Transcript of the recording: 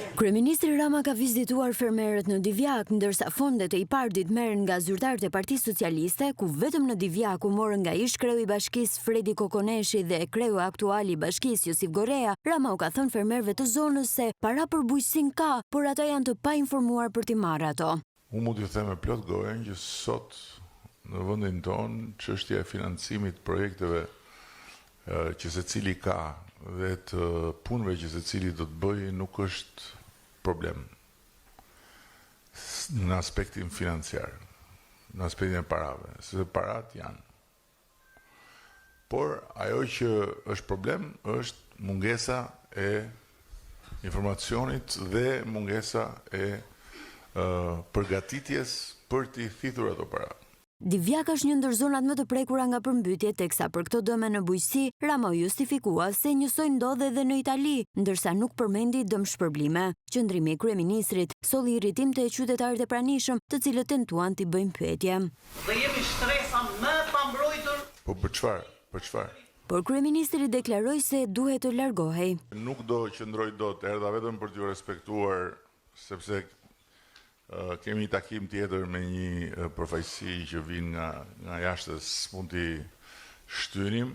Kryeministri Rama ka vizituar fermerët në Divjak, ndërsa fondet e IPARD-it merren nga zyrtarët e Partisë Socialiste, ku vetëm në Divjak u morën nga ish kreu i bashkisë Fredi Kokoneshi dhe kreu aktual i bashkisë Josif Gorea. Rama u ka thënë fermerëve të zonës se para për bujqësinë ka, por ata janë të painformuar për t'i marrë ato. Unë mund t'ju them me plot gojen që sot në vendin tonë çështja e financimit të projekteve që secili ka dhe të punëve që secili do të bëjë nuk është problem në aspektin financiar, në aspektin e parave, sepse parat janë. Por ajo që është problem është mungesa e informacionit dhe mungesa e përgatitjes për t'i thithur ato para. Divjak është një ndër zonat më të prekura nga përmbytje, teksa për këto dëme në bujqësi, Rama u justifikua se njësoj ndodhe edhe në Itali, ndërsa nuk përmendi dëm shpërblime. Qëndrimi i kryeministrit solli irritim te qytetarët e pranishëm, të cilët tentuan t'i bëjnë pyetje. Dhe jemi shtresa më pambrojtur. Po për çfarë? Për çfarë? Por kryeministri deklaroi se duhet të largohej. Nuk do qëndroj dot, erdha vetëm për t'ju respektuar, sepse kemi një takim tjetër me një përfaqësi që vjen nga jashtë, mund t'i shtynim.